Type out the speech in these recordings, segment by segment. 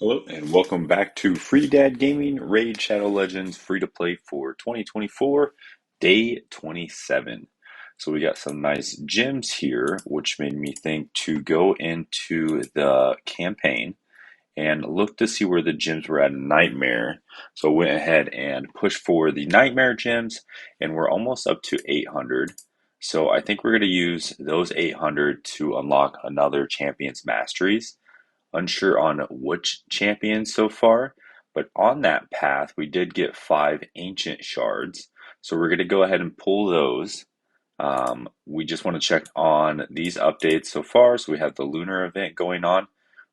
Hello and welcome back to Free Dad Gaming Raid Shadow Legends free to play for 2024, day 27. So we got some nice gems here, which made me think to go into the campaign and look to see where the gems were at in Nightmare. So I went ahead and pushed for the Nightmare gems, and we're almost up to 800. So I think we're going to use those 800 to unlock another Champion's Masteries. Unsure on which champion so far, but on that path we did get 5 ancient shards. So we're going to go ahead and pull those. We just want to check on these updates so far. So we have the lunar event going on.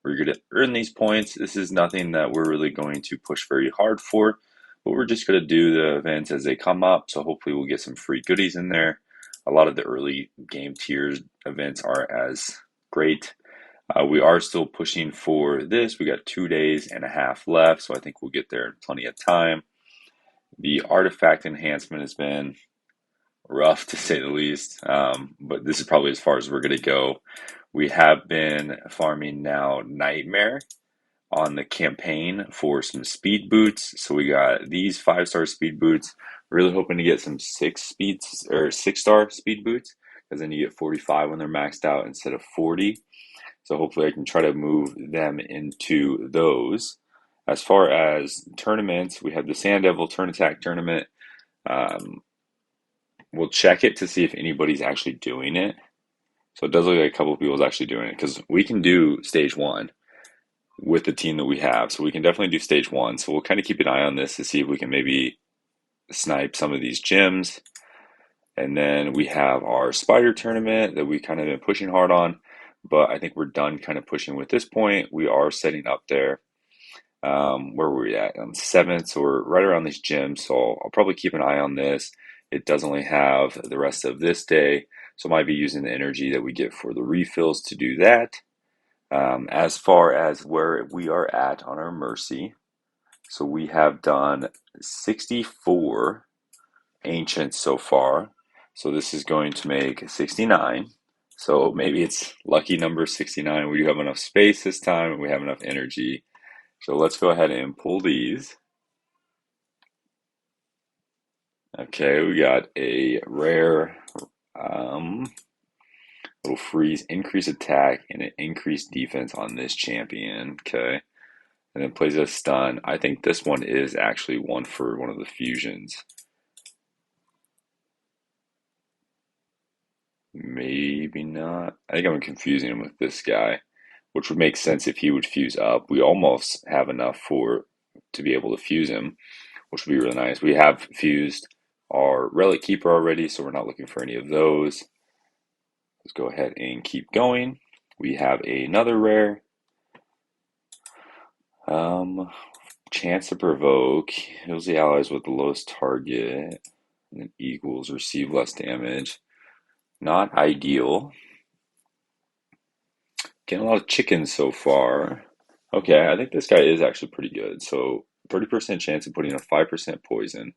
We're going to earn these points. This is nothing that we're really going to push very hard for, but we're just going to do the events as they come up. So hopefully we'll get some free goodies in there. A lot of the early game tiers events aren't as great. We are still pushing for this. We got 2 days and a half left, so I think we'll get there in plenty of time. The artifact enhancement has been rough to say the least, but this is probably as far as we're going to go. We have been farming now Nightmare on the campaign for some speed boots. So we got these 5-star speed boots. Really hoping to get some 6-star speed boots, because then you get 45 when they're maxed out instead of 40. So hopefully I can try to move them into those. As far as tournaments, we have the Sand Devil Turn Attack Tournament. Um, we'll check it to see if anybody's actually doing it. So it does look like a couple of people is actually doing it, because we can do stage 1 with the team that we have. So we can definitely do stage 1. So we'll kind of keep an eye on this to see if we can maybe snipe some of these gems. And then we have our Spider Tournament that we kind of been pushing hard on, but I think we're done kind of pushing with this point. We are setting up there. Where were we at? On 7th, so we're right around these gems, so I'll probably keep an eye on this. It does only have the rest of this day, so I might be using the energy that we get for the refills to do that. As far as where we are at on our Mercy, so we have done 64 ancients so far. So this is going to make 69. So maybe it's lucky number 69. We do have enough space this time and we have enough energy. So let's go ahead and pull these. Okay, we got a rare little freeze, increase attack, and an increased defense on this champion. Okay. And then plays a stun. I think this one is actually one for one of the fusions. Maybe not. I think I'm confusing him with this guy, which would make sense if he would fuse up. We almost have enough to be able to fuse him, which would be really nice. We have fused our Relic Keeper already, so we're not looking for any of those. Let's go ahead and keep going. We have another rare. Chance to provoke. Heals the allies with the lowest target. And then equals receive less damage. Not ideal. Getting a lot of chickens so far. Okay, I think this guy is actually pretty good. So 30% chance of putting a 5% poison.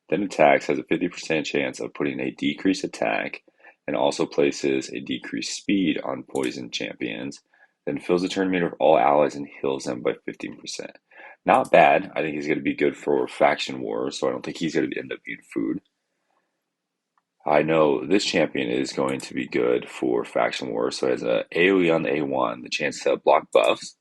Then attacks has a 50% chance of putting a decreased attack, and also places a decreased speed on poison champions. Then fills the turn meter of all allies and heals them by 15%. Not bad. I think he's going to be good for faction wars, so I don't think he's going to end up being food. I know this champion is going to be good for faction wars, so he has a AoE on the A1, the chance to block buffs.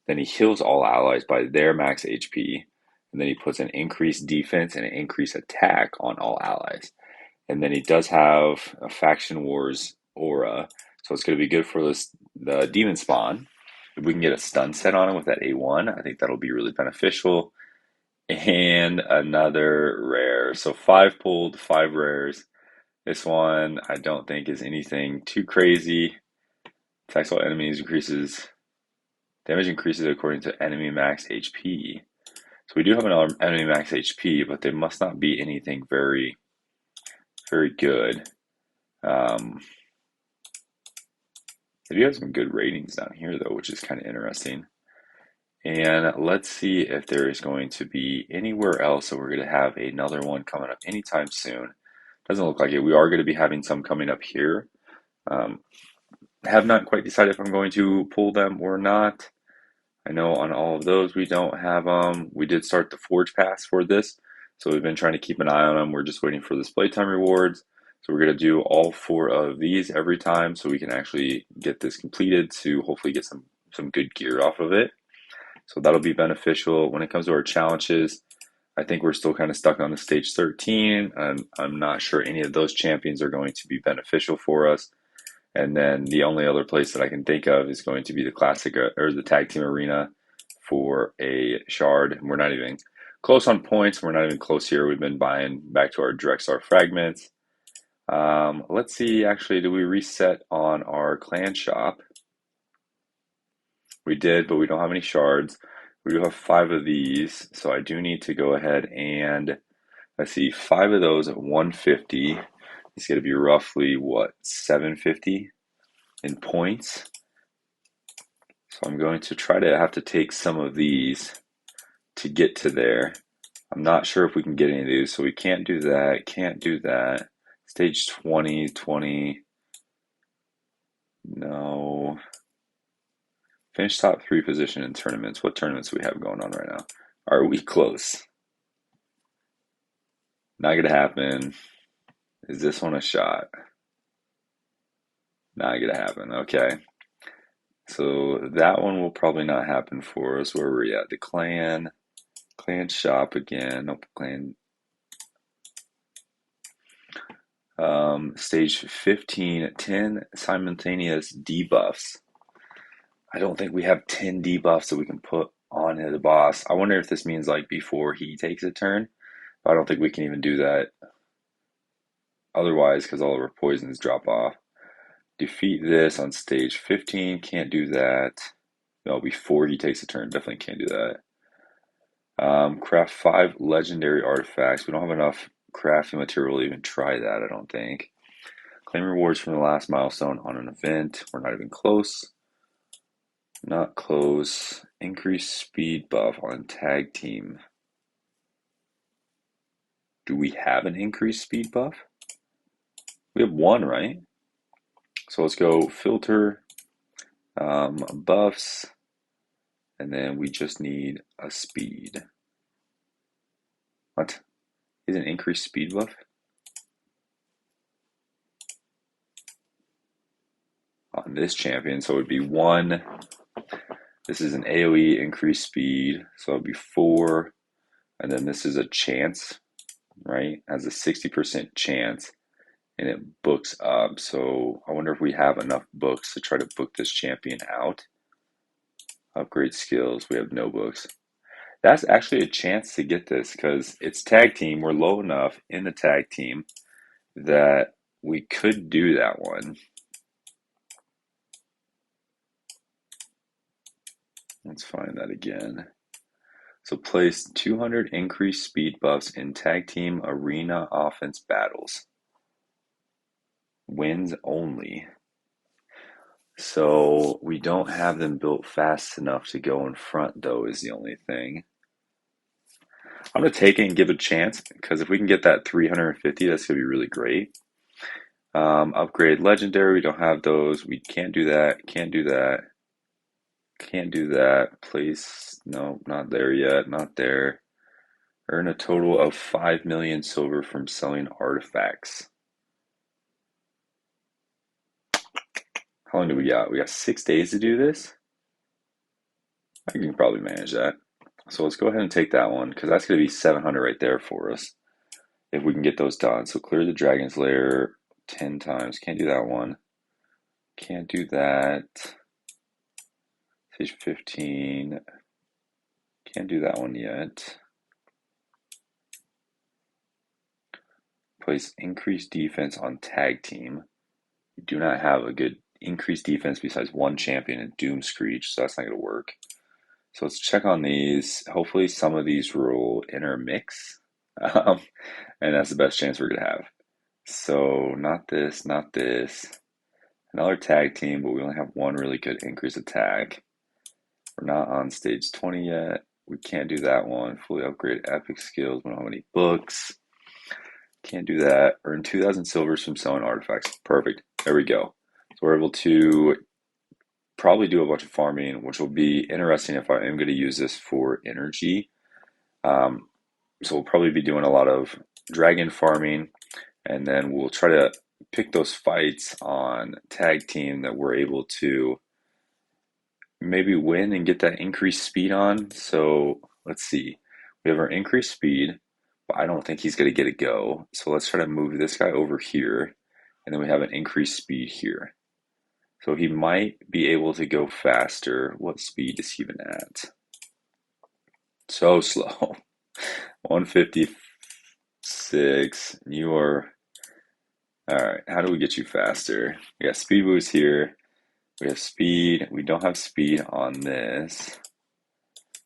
Then he heals all allies by their max HP, and then he puts an increased defense and an increased attack on all allies. And then he does have a faction wars aura, so it's going to be good for the demon spawn. If we can get a stun set on him with that A1, I think that'll be really beneficial. And another rare, so 5 pulled, 5 rares. This one I don't think is anything too crazy. Attacks all enemies increases. Damage increases according to enemy max HP. So we do have an enemy max HP, but they must not be anything very, very good. They do have some good ratings down here, though, which is kind of interesting. And let's see if there is going to be anywhere else. So we're going to have another one coming up anytime soon. Doesn't look like it. We are going to be having some coming up here. Have not quite decided if I'm going to pull them or not. I know on all of those we don't have we did start the Forge Pass for this, so we've been trying to keep an eye on them. We're just waiting for this playtime rewards. So we're gonna do all 4 of these every time so we can actually get this completed to hopefully get some good gear off of it. So that'll be beneficial. When it comes to our challenges, I think we're still kind of stuck on the stage 13. I'm not sure any of those champions are going to be beneficial for us. And then the only other place that I can think of is going to be the classic or the tag team arena for a shard. We're not even close on points. We're not even close here. We've been buying back to our direct star fragments. Let's see, actually, do we reset on our clan shop? We did, but we don't have any shards. We do have 5 of these, so I do need to go ahead and let's see, 5 of those at 150. It's going to be roughly what, 750 in points. So I'm going to try to have to take some of these to get to there. I'm not sure if we can get any of these, so we can't do that, can't do that. Stage 20, 20, no. Finish top 3 position in tournaments. What tournaments do we have going on right now? Are we close? Not gonna happen. Is this one a shot? Not gonna happen. Okay. So that one will probably not happen for us. Where we're at, the clan shop again. Nope, clan. Stage 15, 10 simultaneous debuffs. I don't think we have 10 debuffs that we can put on the boss. I wonder if this means like before he takes a turn. But I don't think we can even do that otherwise because all of our poisons drop off. Defeat this on stage 15. Can't do that. No, before he takes a turn. Definitely can't do that. Craft 5 legendary artifacts. We don't have enough crafting material to even try that, I don't think. Claim rewards from the last milestone on an event. We're not even close. Not close. Increase speed buff on tag team. Do we have an increased speed buff? We have 1, right? So let's go filter, buffs, and then we just need a speed. What? Is an increased speed buff? On this champion, so it would be 1. This is an AoE increased speed, so it would be 4. And then this is a chance, right? Has a 60% chance, and it books up. So I wonder if we have enough books to try to book this champion out. Upgrade skills, we have no books. That's actually a chance to get this because it's tag team. We're low enough in the tag team that we could do that one. Let's find that again. So place 200 increased speed buffs in tag team arena offense battles. Wins only. So we don't have them built fast enough to go in front though is the only thing. I'm going to take it and give it a chance because if we can get that 350, that's going to be really great. Upgrade legendary, we don't have those. We can't do that, can't do that. Can't do that. Place, no, not there yet, not there. Earn a total of 5 million silver from selling artifacts. How long do we got? We got 6 days to do this? I can probably manage that. So let's go ahead and take that one because that's going to be 700 right there for us if we can get those done. So clear the dragon's lair 10 times. Can't do that one. Can't do that. Stage 15. Can't do that one yet. Place increased defense on tag team. We do not have a good increased defense besides 1 champion in Doom Screech, so that's not going to work. So let's check on these. Hopefully some of these will intermix, and that's the best chance we're going to have. So not this, not this. Another tag team, but we only have 1 really good increased attack. We're not on stage 20 yet. We can't do that one. Fully upgrade epic skills. We don't have any books. Can't do that. Earn 2,000 silvers from selling artifacts. Perfect. There we go. So we're able to probably do a bunch of farming, which will be interesting if I am going to use this for energy. Um, so we'll probably be doing a lot of dragon farming, and then we'll try to pick those fights on tag team that we're able to maybe win and get that increased speed on. So let's see. We have our increased speed, but I don't think he's going to get a go. So let's try to move this guy over here, and then we have an increased speed here. So he might be able to go faster. What speed is he even at? So slow. 156. You are. All right. How do we get you faster? We got speed boost here. We have speed. We don't have speed on this.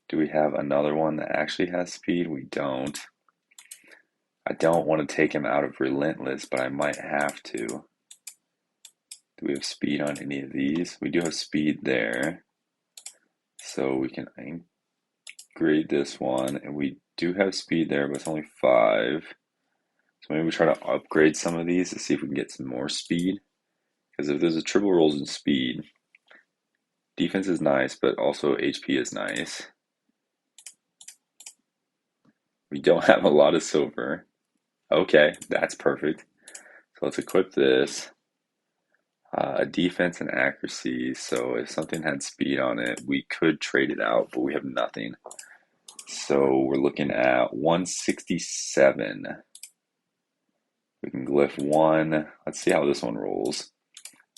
Do we have another one that actually has speed? We don't. I don't want to take him out of Relentless, but I might have to. Do we have speed on any of these? We do have speed there. So we can grade this one, and we do have speed there, but it's only 5. So maybe we try to upgrade some of these to see if we can get some more speed. Because if there's a triple rolls in speed, defense is nice, but also HP is nice. We don't have a lot of silver. Okay, that's perfect. So let's equip this. Defense and accuracy. So if something had speed on it, we could trade it out, but we have nothing. So we're looking at 167. We can glyph 1. Let's see how this one rolls.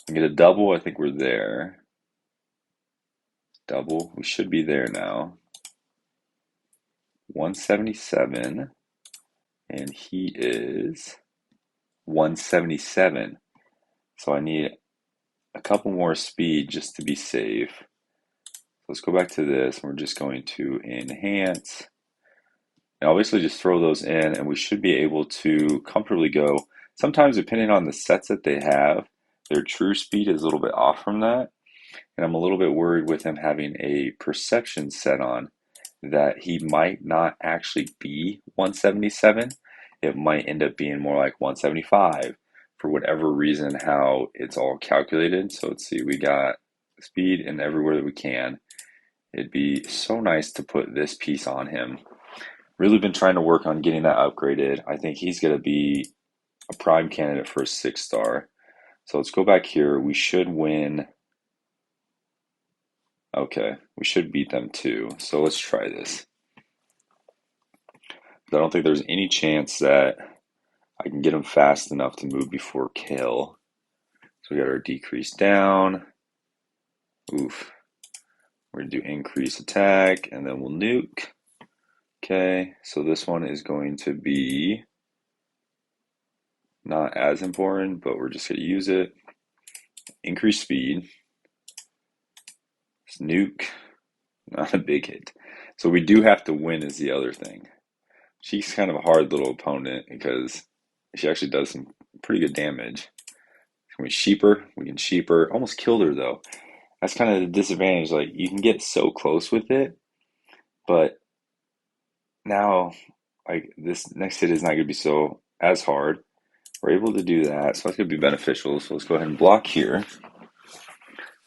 We get a double. I think we're there. Double. We should be there now. 177. And he is 177. So I need a couple more speed just to be safe. Let's go back to this. We're just going to enhance. And obviously just throw those in, and we should be able to comfortably go. Sometimes depending on the sets that they have, their true speed is a little bit off from that. And I'm a little bit worried with him having a perception set on that he might not actually be 177. It might end up being more like 175 for whatever reason, how it's all calculated. So let's see, we got speed in everywhere that we can. It'd be so nice to put this piece on him. Really been trying to work on getting that upgraded. I think he's going to be a prime candidate for a 6-star. So let's go back here. We should win. Okay, we should beat them too. So let's try this. I don't think there's any chance that I can get him fast enough to move before kill. So we got our decrease down. Oof. We're going to do increase attack, and then we'll nuke. Okay, so this one is going to be not as important, but we're just going to use it. Increase speed. Nuke. Not a big hit. So we do have to win is the other thing. She's kind of a hard little opponent because she actually does some pretty good damage. Can we sheep her? We can sheep her. Almost killed her though. That's kind of the disadvantage. Like you can get so close with it, but now like this next hit is not going to be so as hard. We're able to do that, so that's going to be beneficial. So let's go ahead and block here.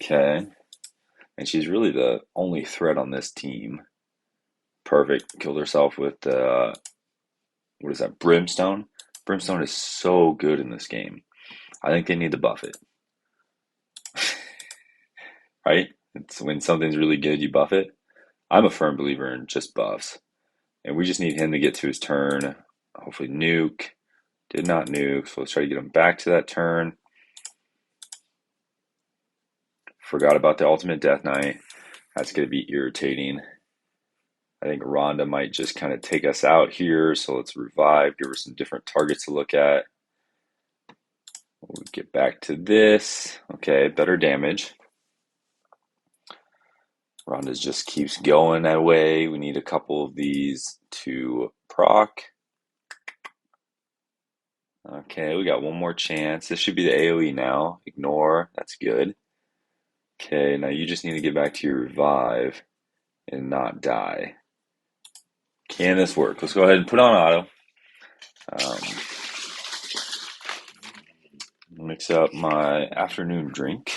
Okay. And she's really the only threat on this team. Perfect. Killed herself with what is that? Brimstone. Brimstone is so good in this game. I think they need to buff it. Right? It's when something's really good, you buff it. I'm a firm believer in just buffs. And we just need him to get to his turn. Hopefully nuke. Did not nuke, so let's try to get him back to that turn. Forgot about the ultimate Death Knight. That's going to be irritating. I think Rhonda might just kind of take us out here, so let's revive, give her some different targets to look at. We'll get back to this. Okay, better damage. Rhonda just keeps going that way. We need a couple of these to proc. Okay, we got one more chance. This should be the AoE now. Ignore. That's good. Okay, now you just need to get back to your revive and not die. Can this work? Let's go ahead and put on auto. Mix up my afternoon drink.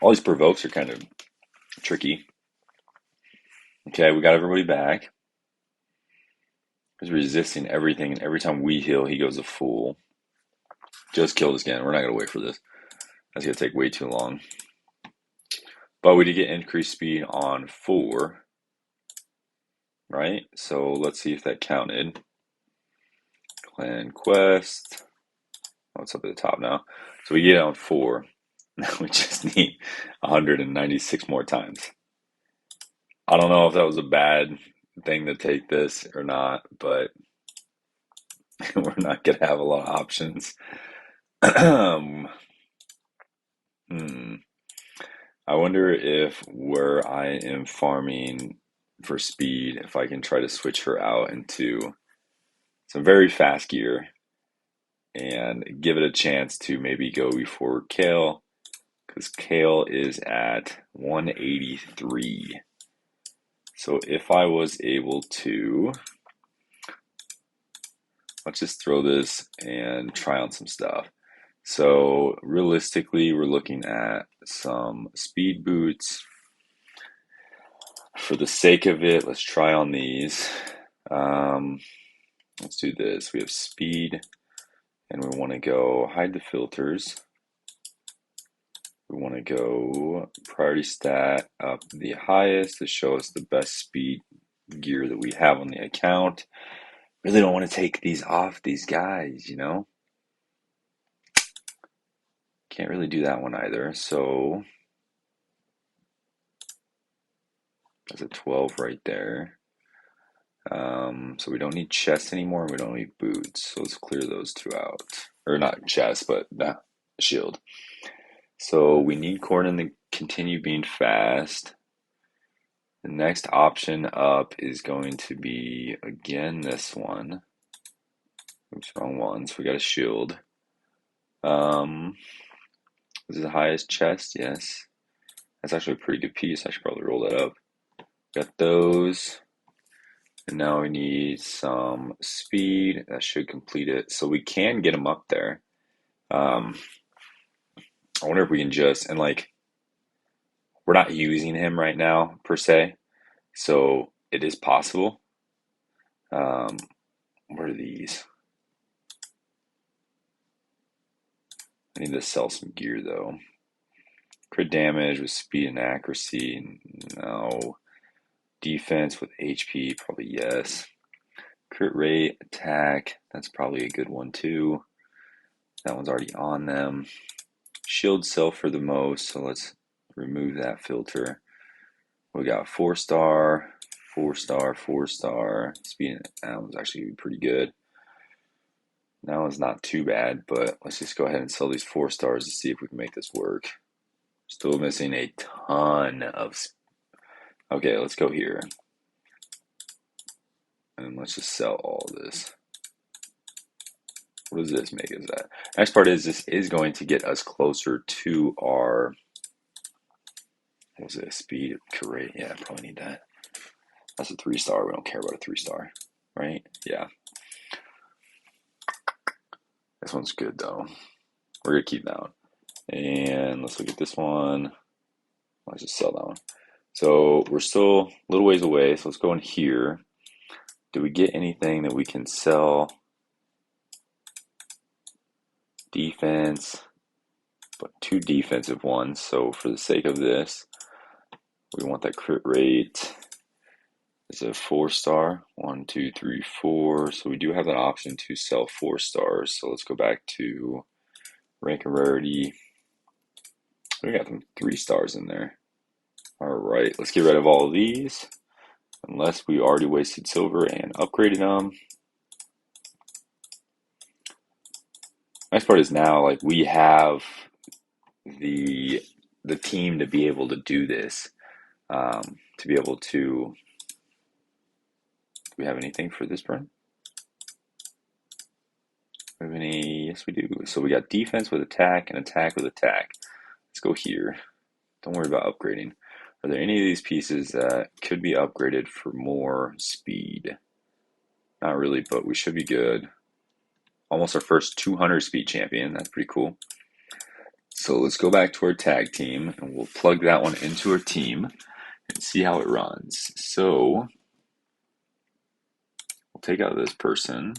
All these provokes are kind of tricky. Okay, we got everybody back. He's resisting everything, and every time we heal, he goes a fool. Just kill this again. We're not going to wait for this. That's going to take way too long. But we did get increased speed on 4, right? So let's see if that counted. Clan quest. Oh, it's up at the top now. So we get it on 4. Now we just need 196 more times. I don't know if that was a bad thing to take this or not, but we're not going to have a lot of options. Hmm. I wonder if where I am farming for speed, if I can try to switch her out into some very fast gear and give it a chance to maybe go before Kale, because Kale is at 183. So if I was able to, let's just throw this and try on some stuff. So realistically, we're looking at some speed boots. For the sake of it, let's try on these. Let's do this. We have speed, and we want to go hide the filters. We want to go priority stat up the highest to show us the best speed gear that we have on the account. Really don't want to take these off these guys, you know? Can't really do that one either. So that's a 12 right there. So we don't need chests anymore. We don't need boots. So let's clear those 2 out. Or not chest, but shield. So we need Corden to continue being fast. The next option up is going to be, again, this one. Oops, wrong one. So we got a shield. This is the highest chest, yes. That's actually a pretty good piece. I should probably roll that up. Got those. And now we need some speed. That should complete it. So we can get them up there. I wonder if we can just, and like, we're not using him right now, per se. So it is possible. What are these? I need to sell some gear, though. Crit damage with speed and accuracy, no. Defense with HP, probably yes. Crit rate, attack, that's probably a good one too. That one's already on them. Shield sell for the most, so let's remove that filter. We got 4-star, 4-star, 4-star. Speed, that one's actually pretty good. That one's not too bad, but let's just go ahead and sell these 4 stars to see if we can make this work. Still missing a ton of. Okay, let's go here. And let's just sell all this. What does this make us at? Next part is this is going to get us closer to our, what was it, speed, rate? Yeah, I probably need that. That's a 3-star. We don't care about a 3-star, right? Yeah. This one's good though. We're gonna keep that one. And let's look at this one. Let's just sell that one. So we're still a little ways away. So let's go in here. Do we get anything that we can sell? Defense, but 2 defensive ones. So for the sake of this, we want that crit rate. It's a 4-star. 1, 2, 3, 4. So we do have an option to sell 4 stars. So let's go back to rank and rarity. We got them 3 stars in there. All right, let's get rid of all of these. Unless we already wasted silver and upgraded them. Nice part is now, like, we have the team to be able to do this. To be able to. Do we have anything for this burn? Do we have any? Yes, we do. So we got defense with attack and attack with attack. Let's go here. Don't worry about upgrading. Are there any of these pieces that could be upgraded for more speed? Not really, but we should be good. Almost our first 200 speed champion. That's pretty cool. So let's go back to our tag team and we'll plug that one into our team and see how it runs. So we'll take out this person.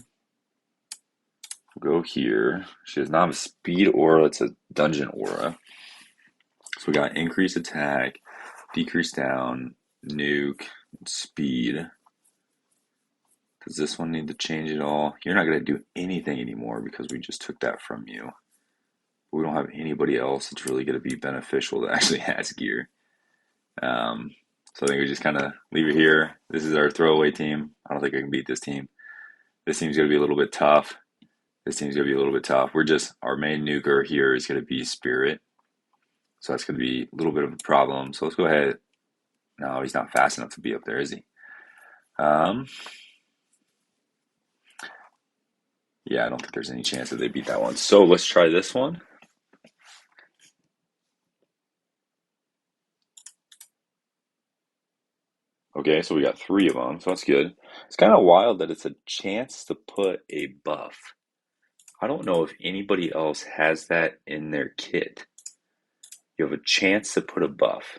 We'll go here. She does not have a speed aura, it's a dungeon aura. So we got increase attack, decrease down, nuke, speed. Does this one need to change at all? You're not going to do anything anymore because we just took that from you. We don't have anybody else that's really going to be beneficial that actually has gear. So I think we just kind of leave it here. This is our throwaway team. I don't think I can beat this team. This team's going to be a little bit tough. This team's going to be a little bit tough. Our main nuker here is going to be Spirit. So that's going to be a little bit of a problem. So let's go ahead. No, he's not fast enough to be up there, is he? Yeah, I don't think there's any chance that they beat that one. So let's try this one. Okay, so we got 3 of them, so that's good. It's kind of wild that it's a chance to put a buff. I don't know if anybody else has that in their kit. You have a chance to put a buff.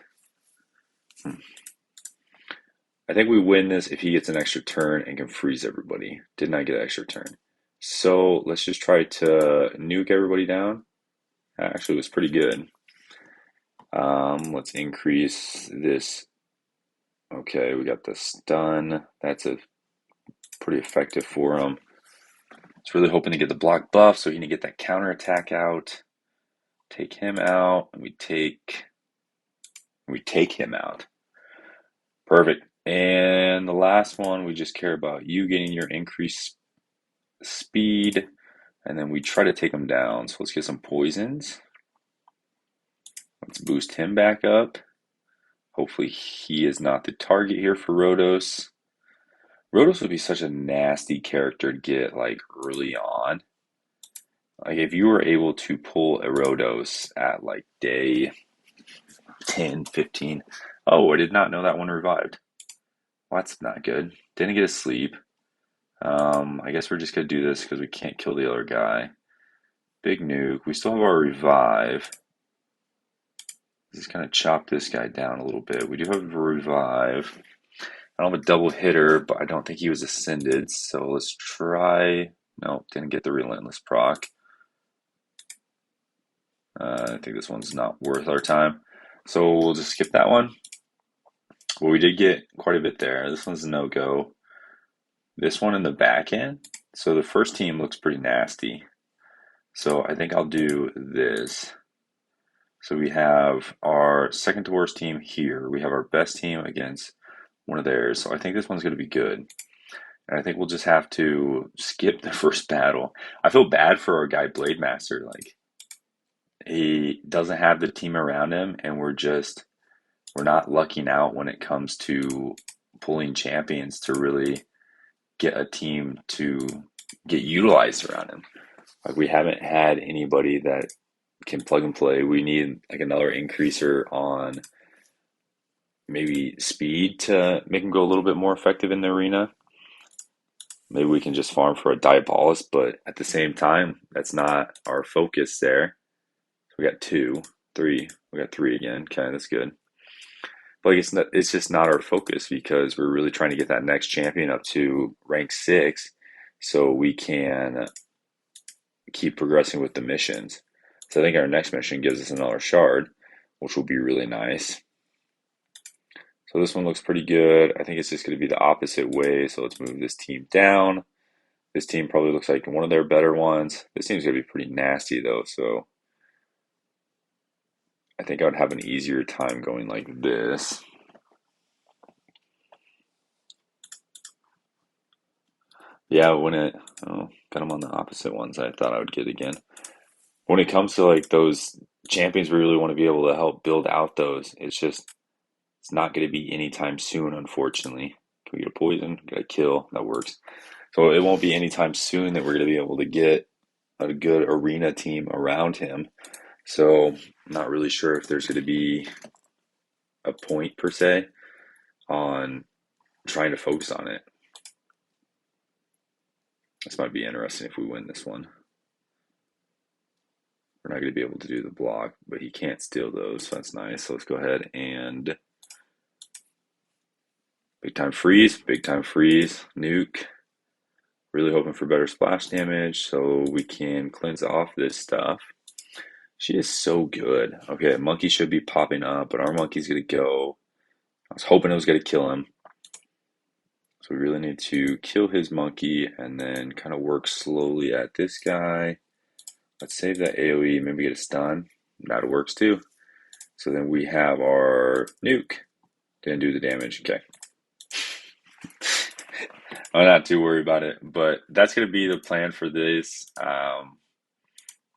I think we win this if he gets an extra turn and can freeze everybody. Did not get an extra turn. So let's just try to nuke everybody down. Actually, it was pretty good. Let's increase this. Okay, we got the stun. That's a pretty effective for him. It's really hoping to get the block buff so he can get that counter attack out. Take him out, and we take him out. Perfect. And the last one, we just care about you getting your increased speed, and then we try to take him down. So let's get some poisons. Let's boost him back up. Hopefully he is not the target here for Rhodos. Rhodos would be such a nasty character to get like early on. Like if you were able to pull a Rhodos at like day 10, 15. Oh, I did not know that one revived. Well, that's not good. Didn't get a sleep. I guess we're just gonna do this because we can't kill the other guy. Big nuke. We still have our revive. Just kind of chop this guy down a little bit. We do have a revive. I don't have a double hitter, but I don't think he was ascended. So let's try. Nope, didn't get the relentless proc. I think this one's not worth our time. So we'll just skip that one. Well, we did get quite a bit there. This one's a no-go. This one in the back end. So the first team looks pretty nasty. So I think I'll do this. So we have our second to worst team here. We have our best team against one of theirs. So I think this one's going to be good. And I think we'll just have to skip the first battle. I feel bad for our guy Blade Master. Like he doesn't have the team around him, and we're not lucking out when it comes to pulling champions to really get a team to get utilized around him. Like we haven't had anybody that can plug and play. We need like another increaser on maybe speed to make him go a little bit more effective in the arena. Maybe we can just farm for a Diabolus, but at the same time, that's not our focus there. So we got 2, 3. We got 3 again. Okay, that's good. But it's just not our focus because we're really trying to get that next champion up to rank 6 so we can keep progressing with the missions. So I think our next mission gives us another shard, which will be really nice. So this one looks pretty good. I think it's just going to be the opposite way. So let's move this team down. This team probably looks like one of their better ones. This team's going to be pretty nasty though. So I think I would have an easier time going like this. Yeah, got them on the opposite ones I thought I would get again. When it comes to like those champions, we really want to be able to help build out those. It's not going to be anytime soon, unfortunately. Can we get a poison? Get a kill? That works. So it won't be anytime soon that we're going to be able to get a good arena team around him. So I'm not really sure if there's going to be a point per se on trying to focus on it. This might be interesting if we win this one. We're not going to be able to do the block, but he can't steal those, so that's nice. So let's go ahead and big time freeze, nuke. Really hoping for better splash damage so we can cleanse off this stuff. She is so good. Okay, monkey should be popping up, but our monkey's going to go. I was hoping it was going to kill him. So we really need to kill his monkey and then kind of work slowly at this guy. Let's save that AoE, maybe get a stun. That works too. So then we have our nuke. Didn't do the damage. Okay. I'm not too worried about it, but that's going to be the plan for this.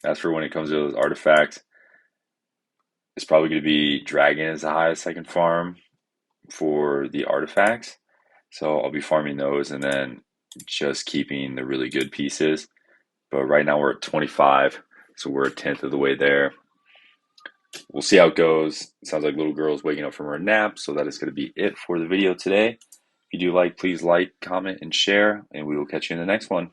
As for when it comes to those artifacts, it's probably going to be dragon is the highest I can farm for the artifacts. So I'll be farming those and then just keeping the really good pieces. But right now we're at 25, so we're a tenth of the way there. We'll see how it goes. It sounds like little girl's waking up from her nap, so that is going to be it for the video today. If you do like, please like, comment, and share, and we will catch you in the next one.